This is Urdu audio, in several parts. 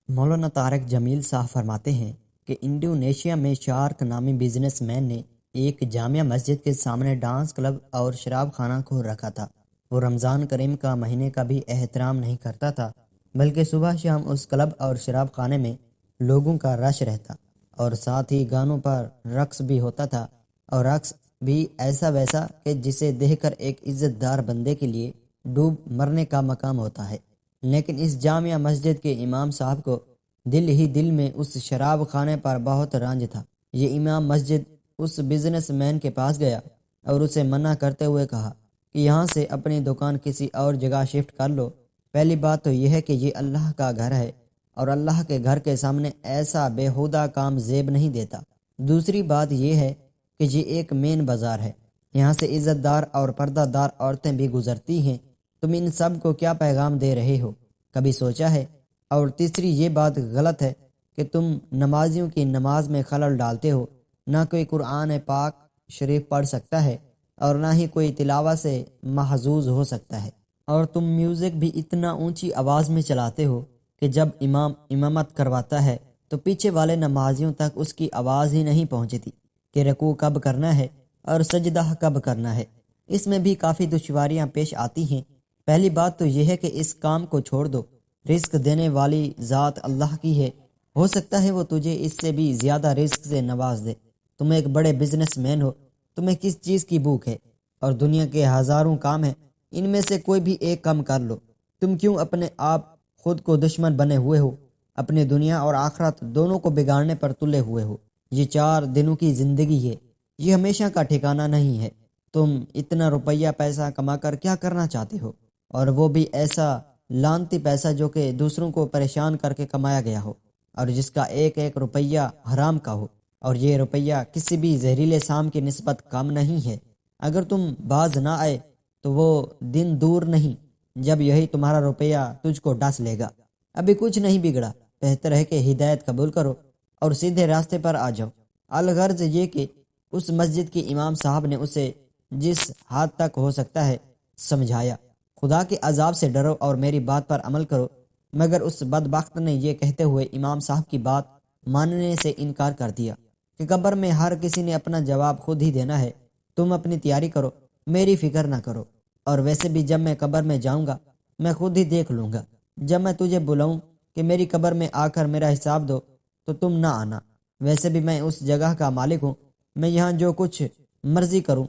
مولانا طارق جمیل صاحب فرماتے ہیں کہ انڈونیشیا میں شارک نامی بزنس مین نے ایک جامع مسجد کے سامنے ڈانس کلب اور شراب خانہ کھول رکھا تھا۔ وہ رمضان کریم کا مہینے کا بھی احترام نہیں کرتا تھا، بلکہ صبح شام اس کلب اور شراب خانے میں لوگوں کا رش رہتا اور ساتھ ہی گانوں پر رقص بھی ہوتا تھا، اور رقص بھی ایسا ویسا کہ جسے دیکھ کر ایک عزت دار بندے کے لیے ڈوب مرنے کا مقام ہوتا ہے۔ لیکن اس جامع مسجد کے امام صاحب کو دل ہی دل میں اس شراب خانے پر بہت رنج تھا۔ یہ امام مسجد اس بزنس مین کے پاس گیا اور اسے منع کرتے ہوئے کہا کہ یہاں سے اپنی دکان کسی اور جگہ شفٹ کر لو۔ پہلی بات تو یہ ہے کہ یہ اللہ کا گھر ہے اور اللہ کے گھر کے سامنے ایسا بیہودہ کام زیب نہیں دیتا۔ دوسری بات یہ ہے کہ یہ ایک مین بازار ہے، یہاں سے عزت دار اور پردہ دار عورتیں بھی گزرتی ہیں۔ تم ان سب کو کیا پیغام دے رہے ہو، کبھی سوچا ہے؟ اور تیسری یہ بات غلط ہے کہ تم نمازیوں کی نماز میں خلل ڈالتے ہو۔ نہ کوئی قرآن پاک شریف پڑھ سکتا ہے اور نہ ہی کوئی تلاوت سے محظوظ ہو سکتا ہے، اور تم میوزک بھی اتنا اونچی آواز میں چلاتے ہو کہ جب امام امامت کرواتا ہے تو پیچھے والے نمازیوں تک اس کی آواز ہی نہیں پہنچتی کہ رکوع کب کرنا ہے اور سجدہ کب کرنا ہے۔ اس میں بھی کافی دشواریاں پیش آتی ہیں۔ پہلی بات تو یہ ہے کہ اس کام کو چھوڑ دو، رزق دینے والی ذات اللہ کی ہے، ہو سکتا ہے وہ تجھے اس سے بھی زیادہ رزق سے نواز دے۔ تم ایک بڑے بزنس مین ہو، تمہیں کس چیز کی بھوک ہے؟ اور دنیا کے ہزاروں کام ہیں، ان میں سے کوئی بھی ایک کام کر لو۔ تم کیوں اپنے آپ خود کو دشمن بنے ہوئے ہو؟ اپنی دنیا اور آخرت دونوں کو بگاڑنے پر تلے ہوئے ہو۔ یہ 4 دنوں کی زندگی ہے، یہ ہمیشہ کا ٹھکانہ نہیں ہے۔ تم اتنا روپیہ پیسہ کما کر کیا کرنا چاہتے ہو؟ اور وہ بھی ایسا لانتی پیسہ جو کہ دوسروں کو پریشان کر کے کمایا گیا ہو، اور جس کا ایک ایک روپیہ حرام کا ہو، اور یہ روپیہ کسی بھی زہریلے سام کی نسبت کم نہیں ہے۔ اگر تم باز نہ آئے تو وہ دن دور نہیں جب یہی تمہارا روپیہ تجھ کو ڈس لے گا۔ ابھی کچھ نہیں بگڑا، بہتر ہے کہ ہدایت قبول کرو اور سیدھے راستے پر آ جاؤ۔ الغرض یہ کہ اس مسجد کے امام صاحب نے اسے جس حد تک ہو سکتا ہے سمجھایا، خدا کے عذاب سے ڈرو اور میری بات پر عمل کرو، مگر اس بدبخت نے یہ کہتے ہوئے امام صاحب کی بات ماننے سے انکار کر دیا کہ قبر میں ہر کسی نے اپنا جواب خود ہی دینا ہے، تم اپنی تیاری کرو، میری فکر نہ کرو، اور ویسے بھی جب میں قبر میں جاؤں گا میں خود ہی دیکھ لوں گا۔ جب میں تجھے بلاؤں کہ میری قبر میں آ کر میرا حساب دو تو تم نہ آنا، ویسے بھی میں اس جگہ کا مالک ہوں، میں یہاں جو کچھ مرضی کروں۔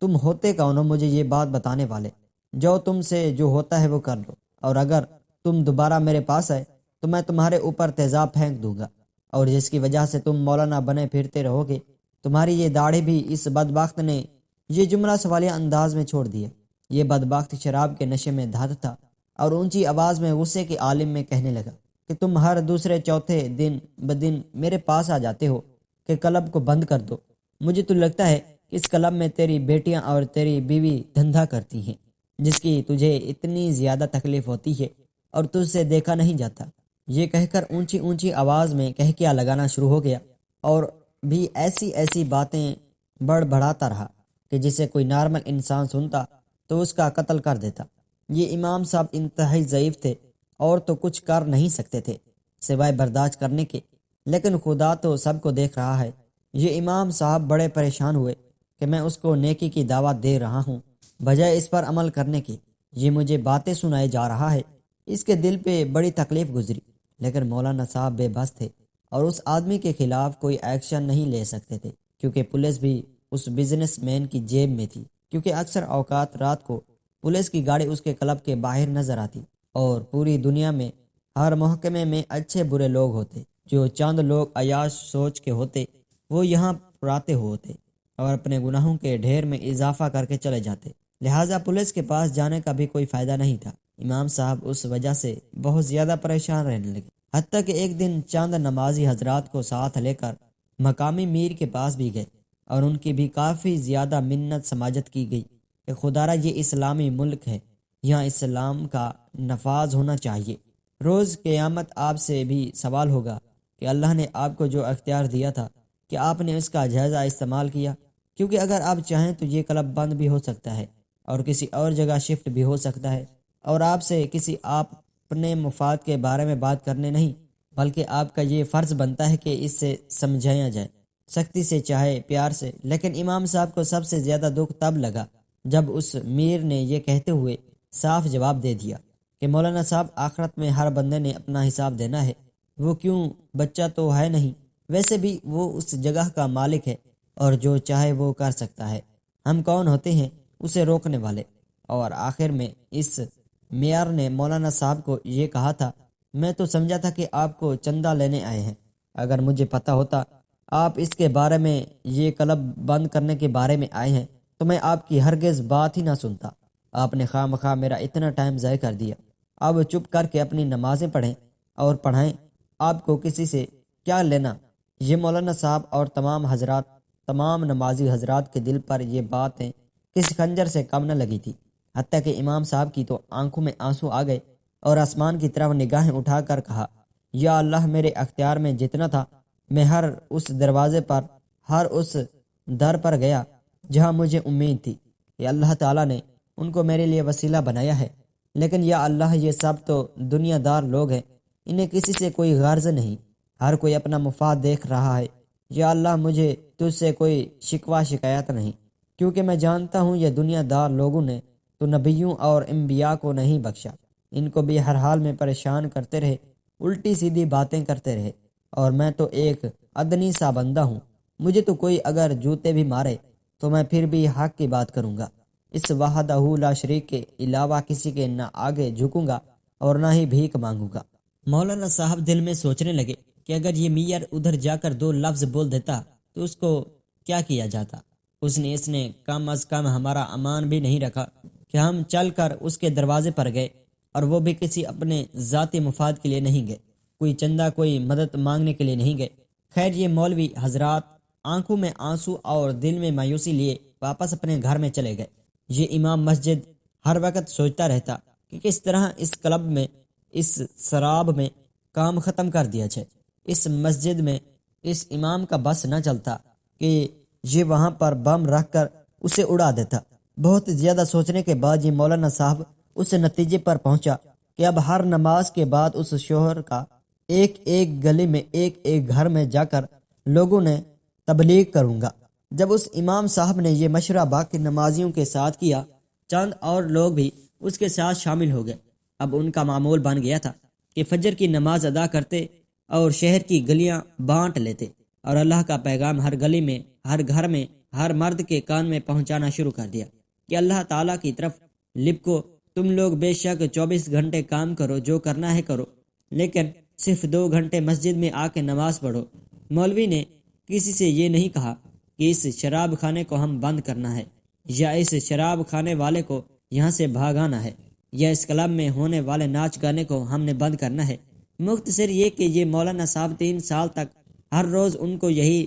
تم ہوتے کون ہو مجھے یہ بات بتانے والے؟ جو تم سے جو ہوتا ہے وہ کر لو، اور اگر تم دوبارہ میرے پاس آئے تو میں تمہارے اوپر تیزاب پھینک دوں گا، اور جس کی وجہ سے تم مولانا بنے پھرتے رہو گے۔ تمہاری یہ داڑھی بھی اس بدبخت نے یہ جملہ سوالیہ انداز میں چھوڑ دیا۔ یہ بدبخت شراب کے نشے میں دھت تھا اور اونچی آواز میں غصے کے عالم میں کہنے لگا کہ تم ہر دوسرے چوتھے دن بدن میرے پاس آ جاتے ہو کہ کلب کو بند کر دو۔ مجھے تو لگتا ہے کہ اس کلب میں تیری بیٹیاں اور تیری بیوی دھندہ کرتی ہیں، جس کی تجھے اتنی زیادہ تکلیف ہوتی ہے اور تجھ سے دیکھا نہیں جاتا۔ یہ کہہ کر اونچی اونچی آواز میں کہکیاں لگانا شروع ہو گیا، اور بھی ایسی ایسی باتیں بڑھاتا رہا کہ جسے کوئی نارمل انسان سنتا تو اس کا قتل کر دیتا۔ یہ امام صاحب انتہائی ضعیف تھے اور تو کچھ کر نہیں سکتے تھے سوائے برداشت کرنے کے، لیکن خدا تو سب کو دیکھ رہا ہے۔ یہ امام صاحب بڑے پریشان ہوئے کہ میں اس کو نیکی کی دعوت دے رہا ہوں بجائے اس پر عمل کرنے کی، یہ مجھے باتیں سنائے جا رہا ہے۔ اس کے دل پہ بڑی تکلیف گزری، لیکن مولانا صاحب بے بس تھے اور اس آدمی کے خلاف کوئی ایکشن نہیں لے سکتے تھے، کیونکہ پولیس بھی اس بزنس مین کی جیب میں تھی، کیونکہ اکثر اوقات رات کو پولیس کی گاڑی اس کے کلب کے باہر نظر آتی، اور پوری دنیا میں ہر محکمے میں اچھے برے لوگ ہوتے، جو چند لوگ عیاش سوچ کے ہوتے وہ یہاں پراتے ہوتے اور اپنے گناہوں کے ڈھیر میں اضافہ کر کے چلے جاتے، لہٰذا پولیس کے پاس جانے کا بھی کوئی فائدہ نہیں تھا۔ امام صاحب اس وجہ سے بہت زیادہ پریشان رہنے لگے، حتیٰ کہ ایک دن چند نمازی حضرات کو ساتھ لے کر مقامی میر کے پاس بھی گئے اور ان کی بھی کافی زیادہ منت سماجت کی گئی کہ خدارا یہ اسلامی ملک ہے، یہاں اسلام کا نفاذ ہونا چاہیے۔ روز قیامت آپ سے بھی سوال ہوگا کہ اللہ نے آپ کو جو اختیار دیا تھا کہ آپ نے اس کا جائزہ استعمال کیا، کیونکہ اگر آپ چاہیں تو یہ کلب بند بھی ہو سکتا ہے اور کسی اور جگہ شفٹ بھی ہو سکتا ہے، اور آپ سے کسی آپ اپنے مفاد کے بارے میں بات کرنے نہیں بلکہ آپ کا یہ فرض بنتا ہے کہ اس سے سمجھایا جائے، سختی سے چاہے پیار سے۔ لیکن امام صاحب کو سب سے زیادہ دکھ تب لگا جب اس میر نے یہ کہتے ہوئے صاف جواب دے دیا کہ مولانا صاحب، آخرت میں ہر بندے نے اپنا حساب دینا ہے، وہ کیوں بچہ تو ہے نہیں، ویسے بھی وہ اس جگہ کا مالک ہے اور جو چاہے وہ کر سکتا ہے، ہم کون ہوتے ہیں اسے روکنے والے۔ اور آخر میں اس میار نے مولانا صاحب کو یہ کہا تھا، میں تو سمجھا تھا کہ آپ کو چندہ لینے آئے ہیں، اگر مجھے پتہ ہوتا آپ اس کے بارے میں، یہ کلب بند کرنے کے بارے میں آئے ہیں، تو میں آپ کی ہرگز بات ہی نہ سنتا۔ آپ نے خواہ مخواہ میرا اتنا ٹائم ضائع کر دیا، اب چپ کر کے اپنی نمازیں پڑھیں اور پڑھائیں، آپ کو کسی سے کیا لینا۔ یہ مولانا صاحب اور تمام نمازی حضرات کے دل پر یہ باتیں کسی خنجر سے کم نہ لگی تھی، حتیٰ کہ امام صاحب کی تو آنکھوں میں آنسو آ گئے اور آسمان کی طرف نگاہیں اٹھا کر کہا، یا اللہ، میرے اختیار میں جتنا تھا میں ہر اس دروازے پر، ہر اس در پر گیا جہاں مجھے امید تھی کہ اللہ تعالیٰ نے ان کو میرے لیے وسیلہ بنایا ہے، لیکن یا اللہ، یہ سب تو دنیا دار لوگ ہیں، انہیں کسی سے کوئی غرض نہیں، ہر کوئی اپنا مفاد دیکھ رہا ہے۔ یا اللہ، مجھے تجھ سے کوئی شکوہ شکایت نہیں، کیونکہ میں جانتا ہوں یہ دنیا دار لوگوں نے تو نبیوں اور انبیاء کو نہیں بخشا، ان کو بھی ہر حال میں پریشان کرتے رہے، الٹی سیدھی باتیں کرتے رہے، اور میں تو ایک ادنی سا بندہ ہوں، مجھے تو کوئی اگر جوتے بھی مارے تو میں پھر بھی حق کی بات کروں گا، اس وحدہ لا شریک کے علاوہ کسی کے نہ آگے جھکوں گا اور نہ ہی بھیک مانگوں گا۔ مولانا صاحب دل میں سوچنے لگے کہ اگر یہ میئر ادھر جا کر 2 لفظ بول دیتا تو اس کو کیا کیا جاتا۔ اس نے کم از کم ہمارا امان بھی نہیں رکھا کہ ہم چل کر اس کے دروازے پر گئے، اور وہ بھی کسی اپنے ذاتی مفاد کے لیے نہیں گئے، کوئی چندہ، کوئی مدد مانگنے کے لیے نہیں گئے۔ خیر، یہ مولوی حضرات آنکھوں میں آنسو اور دل میں مایوسی لیے واپس اپنے گھر میں چلے گئے۔ یہ امام مسجد ہر وقت سوچتا رہتا کہ کس طرح اس کلب میں، اس سراب میں کام ختم کر دیا جائے۔ اس مسجد میں اس امام کا بس نہ چلتا کہ یہ وہاں پر بم رکھ کر اسے اڑا دیتا۔ بہت زیادہ سوچنے کے بعد یہ مولانا صاحب اس نتیجے پر پہنچا کہ اب ہر نماز کے بعد اس شوہر کا ایک ایک گلی میں، ایک ایک گھر میں جا کر لوگوں نے تبلیغ کروں گا۔ جب اس امام صاحب نے یہ مشورہ باقی نمازیوں کے ساتھ کیا، چند اور لوگ بھی اس کے ساتھ شامل ہو گئے۔ اب ان کا معمول بن گیا تھا کہ فجر کی نماز ادا کرتے اور شہر کی گلیاں بانٹ لیتے اور اللہ کا پیغام ہر گلی میں، ہر گھر میں، ہر مرد کے کان میں پہنچانا شروع کر دیا کہ اللہ تعالیٰ کی طرف لپکو، تم لوگ بے شک 24 گھنٹے کام کرو، جو کرنا ہے کرو، لیکن صرف 2 گھنٹے مسجد میں آ کے نماز پڑھو۔ مولوی نے کسی سے یہ نہیں کہا کہ اس شراب خانے کو ہم بند کرنا ہے، یا اس شراب خانے والے کو یہاں سے بھاگانا ہے، یا اس کلب میں ہونے والے ناچ گانے کو ہم نے بند کرنا ہے۔ مختصر یہ کہ یہ مولانا صاحب 3 سال تک ہر روز ان کو یہی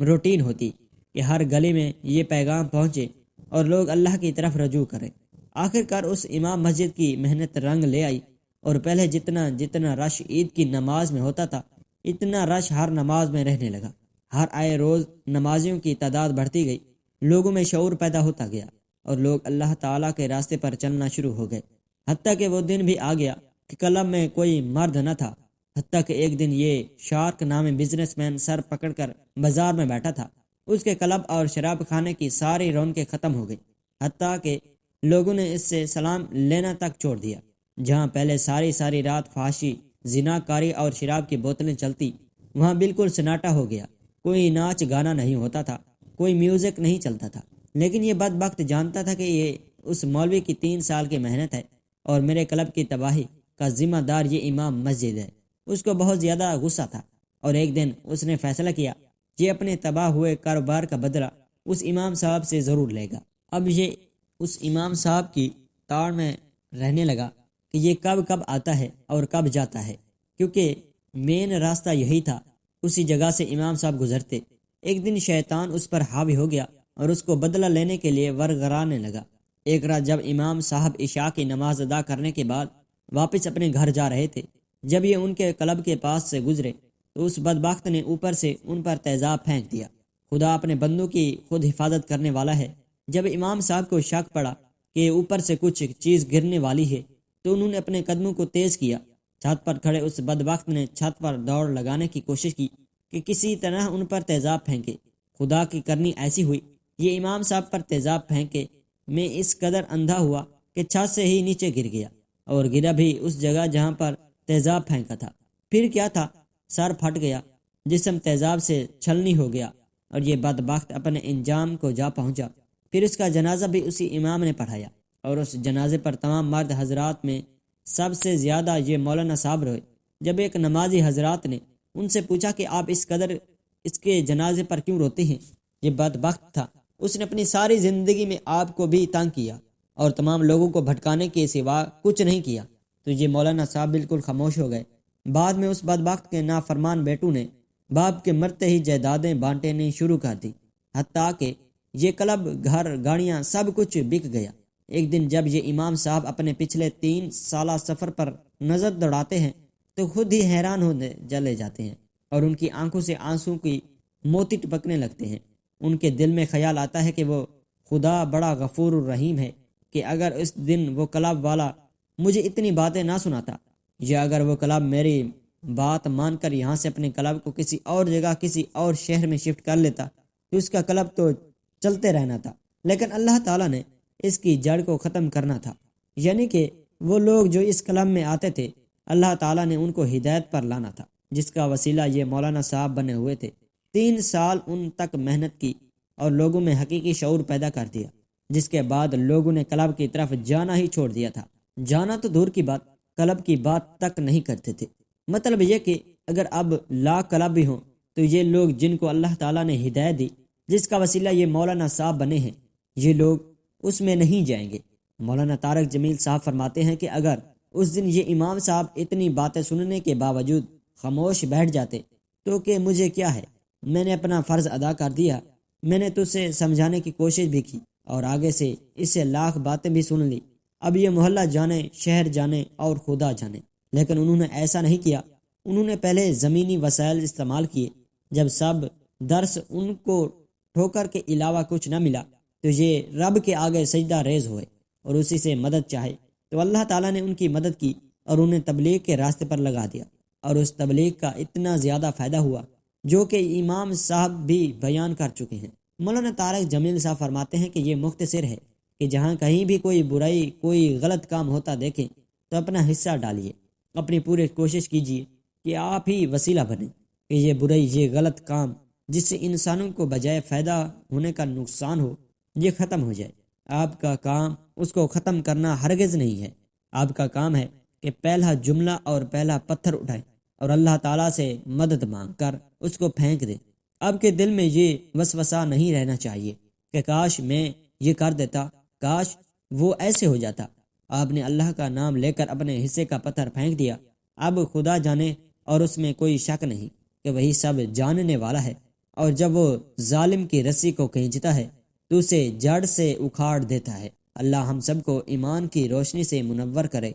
روٹین ہوتی کہ ہر گلی میں یہ پیغام پہنچے اور لوگ اللہ کی طرف رجوع کریں۔ آخر کار اس امام مسجد کی محنت رنگ لے آئی، اور پہلے جتنا رش عید کی نماز میں ہوتا تھا، اتنا رش ہر نماز میں رہنے لگا۔ ہر آئے روز نمازیوں کی تعداد بڑھتی گئی، لوگوں میں شعور پیدا ہوتا گیا، اور لوگ اللہ تعالیٰ کے راستے پر چلنا شروع ہو گئے۔ حتیٰ کہ وہ دن بھی آ گیا کہ کلب میں کوئی مرد نہ تھا، حتیٰ کہ ایک دن یہ شارک نامی بزنس مین سر پکڑ کر بازار میں بیٹھا تھا۔ اس کے کلب اور شراب خانے کی ساری رونقیں ختم ہو گئی، حتیٰ کہ لوگوں نے اس سے سلام لینا تک چھوڑ دیا۔ جہاں پہلے ساری رات فحاشی، زنا کاری اور شراب کی بوتلیں چلتی، وہاں بالکل سناٹا ہو گیا۔ کوئی ناچ گانا نہیں ہوتا تھا، کوئی میوزک نہیں چلتا تھا۔ لیکن یہ بدبخت جانتا تھا کہ یہ اس مولوی کی 3 سال کی محنت ہے، اور میرے کلب کی تباہی کا ذمہ دار یہ امام مسجد ہے۔ اس کو بہت زیادہ غصہ تھا، اور ایک دن اس نے فیصلہ کیا کہ اپنے تباہ ہوئے کاروبار کا بدلہ اس امام صاحب سے ضرور لے گا۔ اب یہ اس امام صاحب کی تاڑ میں رہنے لگا کہ یہ کب آتا ہے اور کب جاتا ہے، کیونکہ مین راستہ یہی تھا۔ اسی جگہ سے امام صاحب گزرتے۔ ایک دن شیطان اس پر حاوی ہو گیا اور اس کو بدلہ لینے کے لیے ورگرانے لگا۔ ایک رات جب امام صاحب عشاء کی نماز ادا کرنے کے بعد واپس اپنے گھر جا رہے تھے، جب یہ ان کے کلب کے پاس سے گزرے تو اس بدبخت نے اوپر سے ان پر تیزاب پھینک دیا۔ خدا اپنے بندوں کی خود حفاظت کرنے والا ہے۔ جب امام صاحب کو شک پڑا کہ اوپر سے کچھ چیز گرنے والی ہے، تو انہوں نے اپنے قدموں کو تیز کیا، چھت پر کھڑے اس بدبخت نے چھت پر دوڑ لگانے کی کوشش کی کہ کسی طرح ان پر تیزاب پھینکے۔ خدا کی کرنی ایسی ہوئی، یہ امام صاحب پر تیزاب پھینکے میں اس قدر اندھا ہوا کہ چھت سے ہی نیچے گر گیا، اور گرا بھی اس جگہ جہاں پر تیزاب پھینکا تھا۔ پھر کیا تھا، سر پھٹ گیا، جسم تیزاب سے چھلنی ہو گیا، اور یہ بدبخت اپنے انجام کو جا پہنچا۔ پھر اس کا جنازہ بھی اسی امام نے پڑھایا، اور اس جنازے پر تمام مرد حضرات میں سب سے زیادہ یہ مولانا صاحب روئے۔ جب ایک نمازی حضرات نے ان سے پوچھا کہ آپ اس قدر اس کے جنازے پر کیوں روتے ہیں؟ یہ بدبخت تھا، اس نے اپنی ساری زندگی میں آپ کو بھی تنگ کیا اور تمام لوگوں کو بھٹکانے کے سوا کچھ نہیں کیا۔ تو یہ مولانا صاحب بالکل خاموش ہو گئے۔ بعد میں اس بدبخت کے نافرمان بیٹوں نے باپ کے مرتے ہی جائیدادیں بانٹنے شروع کر دی، حتیٰ کہ یہ کلب، گھر، گاڑیاں، سب کچھ بک گیا۔ ایک دن جب یہ امام صاحب اپنے پچھلے 3 سالہ سفر پر نظر دوڑاتے ہیں تو خود ہی حیران ہونے چلے جاتے ہیں، اور ان کی آنکھوں سے آنسوں کی موتی ٹپکنے لگتے ہیں۔ ان کے دل میں خیال آتا ہے کہ وہ خدا بڑا غفور الرحیم ہے کہ اگر اس دن وہ کلب والا مجھے اتنی باتیں نہ سناتا، یا اگر وہ کلب میری بات مان کر یہاں سے اپنے کلب کو کسی اور جگہ، کسی اور شہر میں شفٹ کر لیتا، تو اس کا کلب تو چلتے رہنا تھا، لیکن اللہ تعالیٰ نے اس کی جڑ کو ختم کرنا تھا۔ یعنی کہ وہ لوگ جو اس کلب میں آتے تھے، اللہ تعالیٰ نے ان کو ہدایت پر لانا تھا، جس کا وسیلہ یہ مولانا صاحب بنے ہوئے تھے۔ 3 سال ان تک محنت کی اور لوگوں میں حقیقی شعور پیدا کر دیا، جس کے بعد لوگوں نے کلب کی طرف جانا ہی چھوڑ دیا تھا۔ جانا تو دور کی بات، کلب کی بات تک نہیں کرتے تھے۔ مطلب یہ کہ اگر اب لاکھ کلب بھی ہوں تو یہ لوگ جن کو اللہ تعالیٰ نے ہدایت دی، جس کا وسیلہ یہ مولانا صاحب بنے ہیں، یہ لوگ اس میں نہیں جائیں گے۔ مولانا طارق جمیل صاحب فرماتے ہیں کہ اگر اس دن یہ امام صاحب اتنی باتیں سننے کے باوجود خاموش بیٹھ جاتے تو کہ مجھے کیا ہے، میں نے اپنا فرض ادا کر دیا، میں نے تجھے سمجھانے کی کوشش بھی کی اور آگے سے اس سے لاکھ باتیں بھی سن لی، اب یہ محلہ جانے، شہر جانے اور خدا جانے۔ لیکن انہوں نے ایسا نہیں کیا۔ انہوں نے پہلے زمینی وسائل استعمال کیے۔ جب سب درس ان کو ٹھوکر کے علاوہ کچھ نہ ملا تو یہ رب کے آگے سجدہ ریز ہوئے اور اسی سے مدد چاہے، تو اللہ تعالیٰ نے ان کی مدد کی اور انہیں تبلیغ کے راستے پر لگا دیا، اور اس تبلیغ کا اتنا زیادہ فائدہ ہوا جو کہ امام صاحب بھی بیان کر چکے ہیں۔ مولانا طارق جمیل صاحب فرماتے ہیں کہ یہ مختصر ہے کہ جہاں کہیں بھی کوئی برائی، کوئی غلط کام ہوتا دیکھیں تو اپنا حصہ ڈالیے، اپنی پوری کوشش کیجیے کہ آپ ہی وسیلہ بنیں کہ یہ برائی، یہ غلط کام جس سے انسانوں کو بجائے فائدہ ہونے کا نقصان ہو، یہ ختم ہو جائے۔ آپ کا کام اس کو ختم کرنا ہرگز نہیں ہے۔ آپ کا کام ہے کہ پہلا جملہ اور پہلا پتھر اٹھائیں اور اللہ تعالیٰ سے مدد مانگ کر اس کو پھینک دیں۔ آپ کے دل میں یہ وسوسہ نہیں رہنا چاہیے کہ کاش میں یہ کر دیتا، کاش وہ ایسے ہو جاتا۔ آپ نے اللہ کا نام لے کر اپنے حصے کا پتھر پھینک دیا۔ اب خدا جانے، اور اس میں کوئی شک نہیں کہ وہی سب جاننے والا ہے، اور جب وہ ظالم کی رسی کو کھینچتا ہے تو اسے جڑ سے اکھاڑ دیتا ہے۔ اللہ ہم سب کو ایمان کی روشنی سے منور کرے۔